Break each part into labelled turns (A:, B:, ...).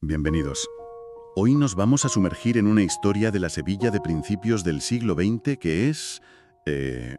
A: Bienvenidos. Hoy nos vamos a sumergir en una historia de la Sevilla de principios del siglo XX que es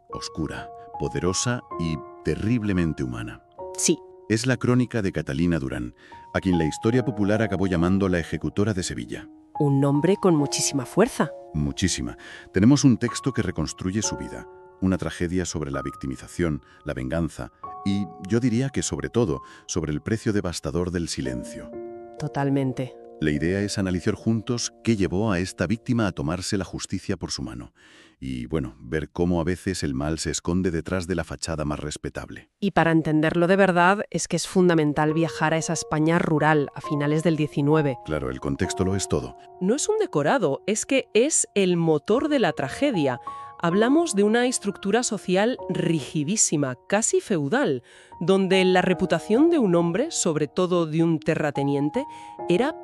A: oscura, poderosa y terriblemente humana.
B: Sí,
A: Es la crónica de Catalina Durán, a quien la historia popular acabó llamando la ejecutora de Sevilla.
B: un nombre con muchísima fuerza.
A: Muchísima. Tenemos un texto que reconstruye su vida, una tragedia sobre la victimización, la venganza y, yo diría que sobre todo, sobre el precio devastador del silencio.
B: Totalmente.
A: La idea es analizar juntos qué llevó a esta víctima a tomarse la justicia por su mano. Y, bueno, ver cómo a veces el mal se esconde detrás de la fachada más respetable.
B: Y para entenderlo de verdad es que es fundamental viajar a esa España rural a finales del 19.
A: Claro, el contexto lo es todo.
B: No es un decorado, es que es el motor de la tragedia. Hablamos de una estructura social rigidísima, casi feudal, donde la reputación de un hombre, sobre todo de un terrateniente, era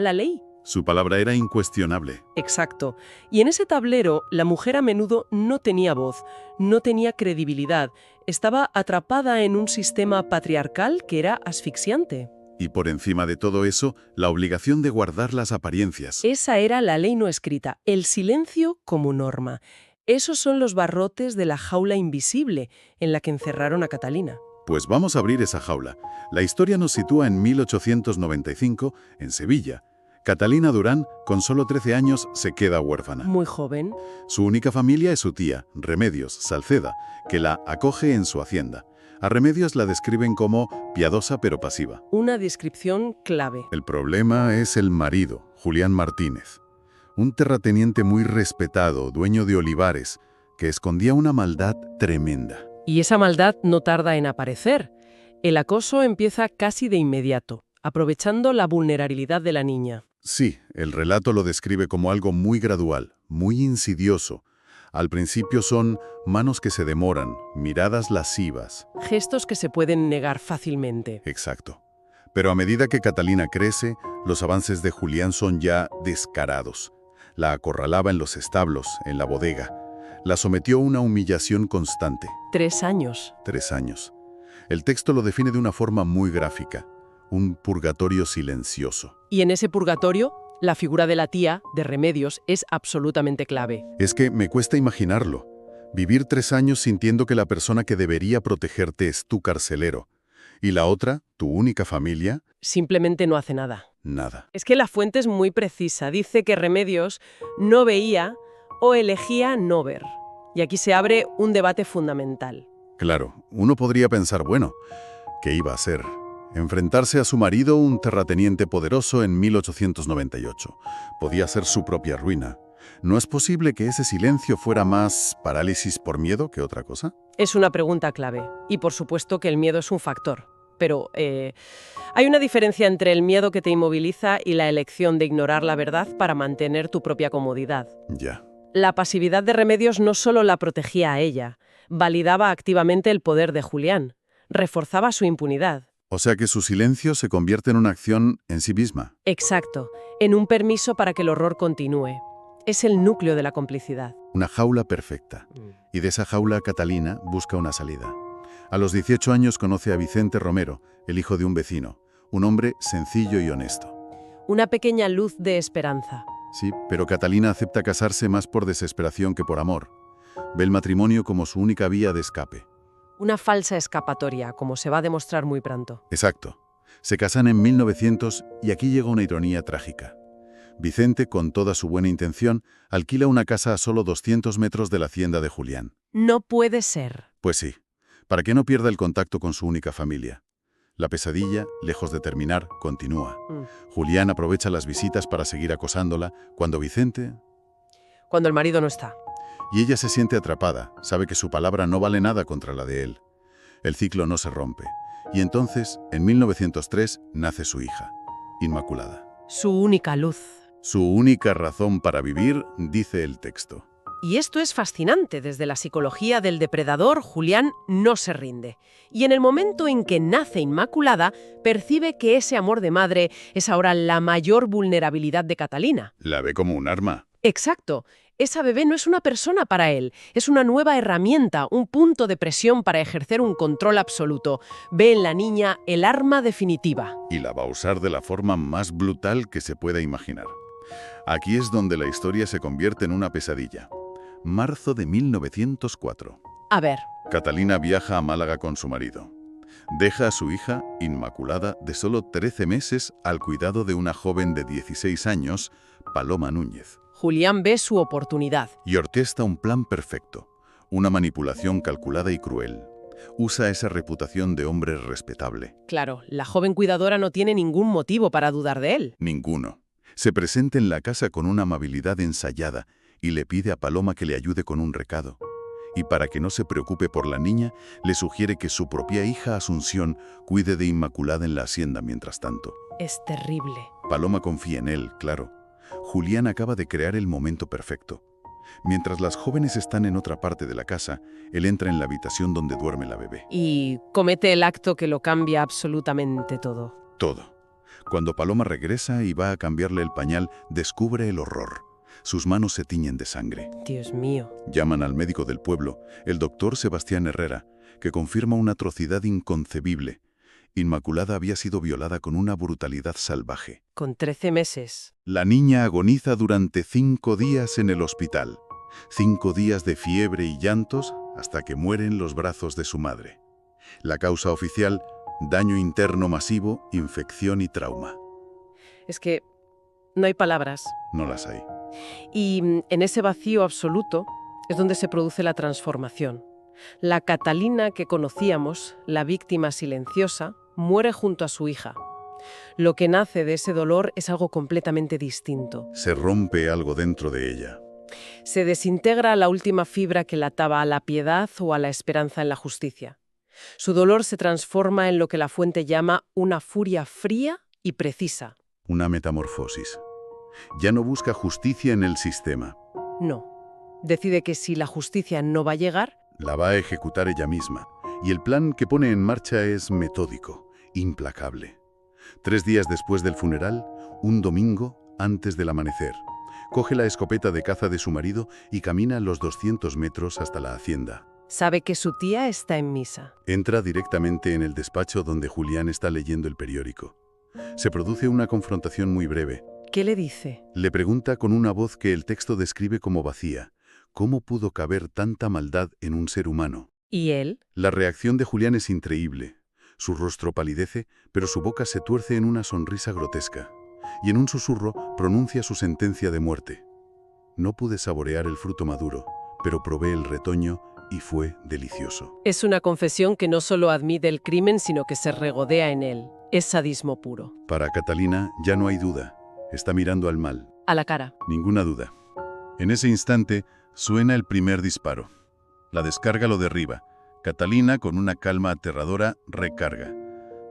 B: la ley.
A: Su palabra era incuestionable.
B: Exacto. Y en ese tablero, la mujer a menudo no tenía voz, no tenía credibilidad, estaba atrapada en un sistema patriarcal que era asfixiante.
A: Y por encima de todo eso, la obligación de guardar las apariencias.
B: Esa era la ley no escrita, el silencio como norma. Esos son los barrotes de la jaula invisible en la que encerraron a Catalina.
A: Pues vamos a abrir esa jaula. La historia nos sitúa en 1895, en Sevilla. Catalina Durán, con solo 13 años, se queda huérfana.
B: Muy joven.
A: Su única familia es su tía, Remedios Salceda, que la acoge en su hacienda. A Remedios la describen como piadosa pero pasiva.
B: Una descripción clave.
A: El problema es el marido, Julián Martínez. Un terrateniente muy respetado, dueño de olivares, que escondía una maldad tremenda.
B: Y esa maldad no tarda en aparecer. El acoso empieza casi de inmediato, aprovechando la vulnerabilidad de la niña.
A: Sí, el relato lo describe como algo muy gradual, muy insidioso. Al principio son manos que se demoran, miradas lascivas.
B: Gestos que se pueden negar fácilmente.
A: Exacto. Pero a medida que Catalina crece, los avances de Julián son ya descarados. La acorralaba en los establos, en la bodega. La sometió a una humillación constante.
B: 3 años.
A: 3 años. El texto lo define de una forma muy gráfica. Un purgatorio silencioso.
B: Y en ese purgatorio, la figura de la tía, de Remedios, es absolutamente clave.
A: Es que me cuesta imaginarlo. Vivir 3 años sintiendo que la persona que debería protegerte es tu carcelero. Y la otra, tu única familia,
B: Simplemente no hace nada.
A: nada.
B: Es que la fuente es muy precisa. Dice que Remedios no veía o elegía no ver. Y aquí se abre un debate fundamental.
A: Claro, uno podría pensar, bueno, ¿qué iba a hacer? Enfrentarse a su marido, un terrateniente poderoso, en 1898. Podía ser su propia ruina. ¿No es posible que ese silencio fuera más parálisis por miedo que otra cosa?
B: Es una pregunta clave. Y por supuesto que el miedo es un factor. Pero hay una diferencia entre el miedo que te inmoviliza y la elección de ignorar la verdad para mantener tu propia comodidad.
A: Ya.
B: La pasividad de Remedios no solo la protegía a ella, validaba activamente el poder de Julián, reforzaba su impunidad.
A: O sea que su silencio se convierte en una acción en sí misma.
B: Exacto, en un permiso para que el horror continúe. Es el núcleo de la complicidad.
A: Una jaula perfecta. Y de esa jaula Catalina busca una salida. A los 18 años conoce a Vicente Romero, el hijo de un vecino, un hombre sencillo y honesto.
B: Una pequeña luz de esperanza.
A: Sí, pero Catalina acepta casarse más por desesperación que por amor. Ve el matrimonio como su única vía de escape.
B: Una falsa escapatoria, como se va a demostrar muy pronto.
A: Exacto. Se casan en 1900 y aquí llega una ironía trágica. Vicente, con toda su buena intención, alquila una casa a solo 200 metros de la hacienda de Julián.
B: No puede ser.
A: Pues sí, para que no pierda el contacto con su única familia. La pesadilla, lejos de terminar, continúa. Julián aprovecha las visitas para seguir acosándola cuando Vicente...
B: Cuando el marido no está.
A: Y ella se siente atrapada, sabe que su palabra no vale nada contra la de él. El ciclo no se rompe. Y entonces, en 1903, nace su hija, Inmaculada.
B: Su única luz.
A: Su única razón para vivir, dice el texto.
B: Y esto es fascinante. Desde la psicología del depredador, Julián no se rinde. Y en el momento en que nace Inmaculada, percibe que ese amor de madre es ahora la mayor vulnerabilidad de Catalina.
A: La ve como un arma.
B: Exacto. Esa bebé no es una persona para él, es una nueva herramienta, un punto de presión para ejercer un control absoluto. Ve en la niña el arma definitiva.
A: Y la va a usar de la forma más brutal que se pueda imaginar. Aquí es donde la historia se convierte en una pesadilla. Marzo de 1904.
B: A ver,
A: Catalina viaja a Málaga con su marido. Deja a su hija, Inmaculada, de solo 13 meses, al cuidado de una joven de 16 años, Paloma Núñez.
B: Julián ve su oportunidad.
A: Y orquesta un plan perfecto, una manipulación calculada y cruel. Usa esa reputación de hombre respetable.
B: Claro, la joven cuidadora no tiene ningún motivo para dudar de él.
A: Ninguno. Se presenta en la casa con una amabilidad ensayada y le pide a Paloma que le ayude con un recado. Y para que no se preocupe por la niña, le sugiere que su propia hija Asunción cuide de Inmaculada en la hacienda mientras tanto.
B: Es terrible.
A: Paloma confía en él, claro. Julián acaba de crear el momento perfecto. Mientras las jóvenes están en otra parte de la casa, él entra en la habitación donde duerme la bebé.
B: Y comete el acto que lo cambia absolutamente todo.
A: Todo. Cuando Paloma regresa y va a cambiarle el pañal, descubre el horror. Sus manos se tiñen de sangre.
B: Dios mío.
A: Llaman al médico del pueblo, el doctor Sebastián Herrera, que confirma una atrocidad inconcebible. Inmaculada había sido violada con una brutalidad salvaje.
B: Con 13 meses.
A: La niña agoniza durante 5 días en el hospital. 5 días de fiebre y llantos hasta que muere en los brazos de su madre. La causa oficial, daño interno masivo, infección y trauma.
B: Es que no hay palabras.
A: No las hay.
B: Y en ese vacío absoluto es donde se produce la transformación. La Catalina que conocíamos, la víctima silenciosa, muere junto a su hija. Lo que nace de ese dolor es algo completamente distinto.
A: Se rompe algo dentro de ella.
B: Se desintegra la última fibra que la ataba a la piedad o a la esperanza en la justicia. Su dolor se transforma en lo que la fuente llama una furia fría y precisa.
A: Una metamorfosis. Ya no busca justicia en el sistema.
B: No. Decide que si la justicia no va a llegar,
A: La va a ejecutar ella misma. Y el plan que pone en marcha es metódico, implacable. 3 días después del funeral, un domingo antes del amanecer, coge la escopeta de caza de su marido y camina los 200 metros hasta la hacienda.
B: sabe que su tía está en misa.
A: Entra directamente en el despacho donde Julián está leyendo el periódico. Se produce una confrontación muy breve.
B: ¿Qué le dice?
A: Le pregunta con una voz que el texto describe como vacía. ¿Cómo pudo caber tanta maldad en un ser humano?
B: ¿Y él?
A: La reacción de Julián es increíble. Su rostro palidece, pero su boca se tuerce en una sonrisa grotesca. Y en un susurro pronuncia su sentencia de muerte. No pude saborear el fruto maduro, pero probé el retoño y fue delicioso.
B: Es una confesión que no solo admite el crimen, sino que se regodea en él. Es sadismo puro.
A: Para Catalina ya no hay duda. Está mirando al mal.
B: A la cara.
A: Ninguna duda. En ese instante suena el primer disparo. La descarga lo derriba. Catalina, con una calma aterradora, recarga.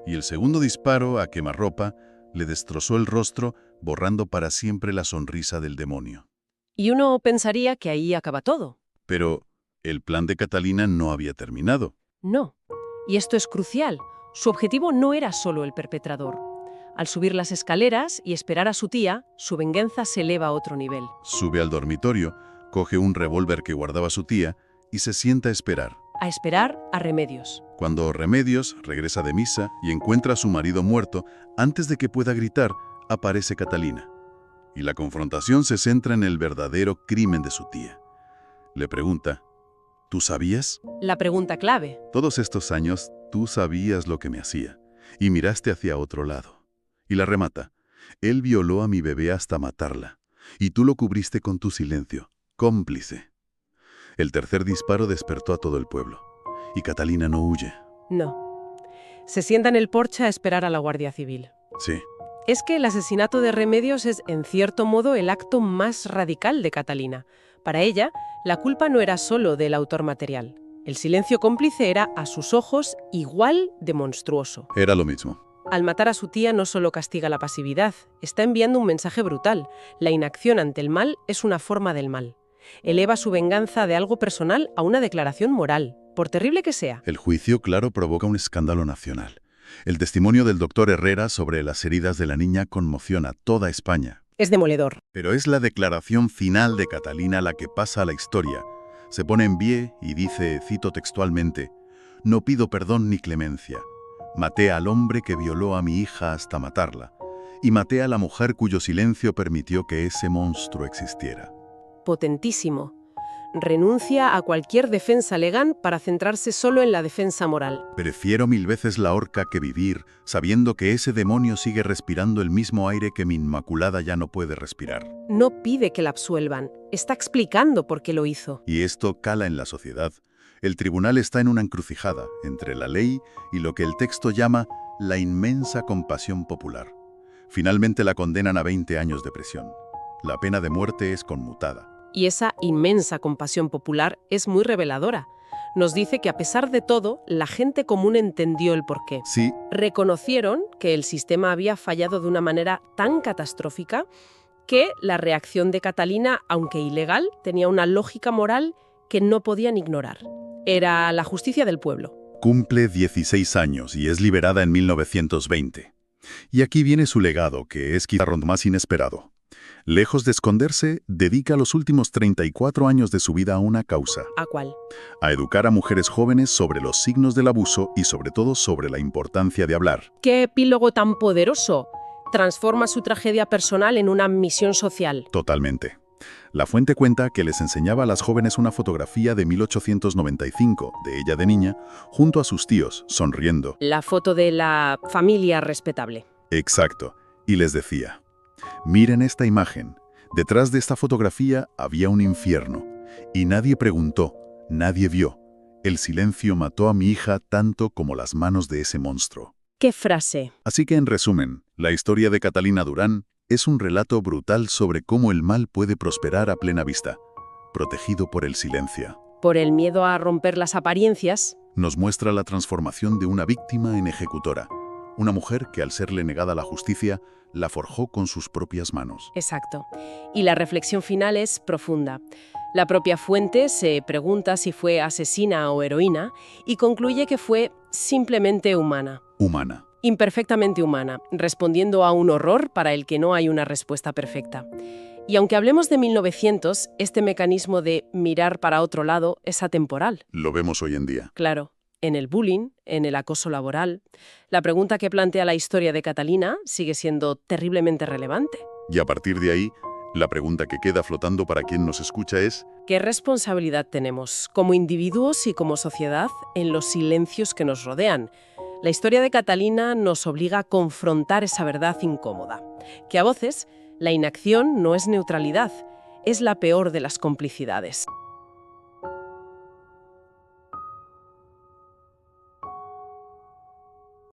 A: Y el segundo disparo, a quemarropa, le destrozó el rostro, borrando para siempre la sonrisa del demonio.
B: Y uno pensaría que ahí acaba todo.
A: Pero el plan de Catalina no había terminado.
B: No. Y esto es crucial. Su objetivo no era solo el perpetrador. Al subir las escaleras y esperar a su tía, su venganza se eleva a otro nivel.
A: Sube al dormitorio, coge un revólver que guardaba su tía y se sienta a esperar.
B: A esperar a Remedios.
A: Cuando Remedios regresa de misa y encuentra a su marido muerto, antes de que pueda gritar, aparece Catalina. Y la confrontación se centra en el verdadero crimen de su tía. Le pregunta, ¿tú sabías?
B: La pregunta clave.
A: Todos estos años, tú sabías lo que me hacía, y miraste hacia otro lado. Y la remata, él violó a mi bebé hasta matarla, y tú lo cubriste con tu silencio, cómplice. El tercer disparo despertó a todo el pueblo, y Catalina no huye.
B: No. Se sienta en el porche a esperar a la Guardia Civil.
A: Sí,
B: Es que el asesinato de Remedios es, en cierto modo, el acto más radical de Catalina. Para ella, la culpa no era solo del autor material. El silencio cómplice era, a sus ojos, igual de monstruoso.
A: era lo mismo.
B: Al matar a su tía no solo castiga la pasividad, está enviando un mensaje brutal. La inacción ante el mal es una forma del mal. Eleva su venganza de algo personal a una declaración moral, por terrible que sea.
A: El juicio, claro, provoca un escándalo nacional. El testimonio del doctor Herrera sobre las heridas de la niña conmociona a toda España.
B: Es demoledor.
A: Pero es la declaración final de Catalina la que pasa a la historia. Se pone en pie y dice, cito textualmente, «No pido perdón ni clemencia. Maté al hombre que violó a mi hija hasta matarla, y maté a la mujer cuyo silencio permitió que ese monstruo existiera».
B: Potentísimo. Renuncia a cualquier defensa legal para centrarse solo en la defensa moral.
A: Prefiero 1000 veces la horca que vivir, sabiendo que ese demonio sigue respirando el mismo aire que mi inmaculada ya no puede respirar.
B: No pide que la absuelvan, está explicando por qué lo hizo.
A: Y esto cala en la sociedad. El tribunal está en una encrucijada entre la ley y lo que el texto llama la inmensa compasión popular. Finalmente la condenan a 20 años de prisión. La pena de muerte es conmutada.
B: Y esa inmensa compasión popular es muy reveladora. Nos dice que a pesar de todo, la gente común entendió el porqué.
A: Sí,
B: Reconocieron que el sistema había fallado de una manera tan catastrófica que la reacción de Catalina, aunque ilegal, tenía una lógica moral que no podían ignorar. Era la justicia del pueblo.
A: cumple 16 años y es liberada en 1920. Y aquí viene su legado, que es quizá lo más inesperado. Lejos de esconderse, dedica los últimos 34 años de su vida a una causa:
B: ¿A cuál?
A: a educar a mujeres jóvenes sobre los signos del abuso y sobre todo sobre la importancia de hablar.
B: ¡Qué epílogo tan poderoso! Transforma su tragedia personal en una misión social.
A: Totalmente. La fuente cuenta que les enseñaba a las jóvenes una fotografía de 1895, de ella de niña, junto a sus tíos, sonriendo.
B: La foto de la familia respetable.
A: Exacto. Y les decía: miren esta imagen. Detrás de esta fotografía había un infierno. Y nadie preguntó, nadie vio. El silencio mató a mi hija tanto como las manos de ese monstruo.
B: ¡Qué frase!
A: Así que, en resumen, la historia de Catalina Durán es un relato brutal sobre cómo el mal puede prosperar a plena vista, protegido por el silencio.
B: Por el miedo a romper las apariencias.
A: Nos muestra la transformación de una víctima en ejecutora, una mujer que al serle negada la justicia, la forjó con sus propias manos.
B: Exacto. Y la reflexión final es profunda. La propia fuente se pregunta si fue asesina o heroína y concluye que fue simplemente humana.
A: Humana.
B: Imperfectamente humana, respondiendo a un horror para el que no hay una respuesta perfecta. Y aunque hablemos de 1900, este mecanismo de mirar para otro lado es atemporal.
A: Lo vemos hoy en día.
B: Claro, en el bullying, en el acoso laboral. La pregunta que plantea la historia de Catalina sigue siendo terriblemente relevante.
A: Y a partir de ahí, la pregunta que queda flotando para quien nos escucha es:
B: ¿qué responsabilidad tenemos, como individuos y como sociedad, en los silencios que nos rodean? La historia de Catalina nos obliga a confrontar esa verdad incómoda, que a voces la inacción no es neutralidad, es la peor de las complicidades.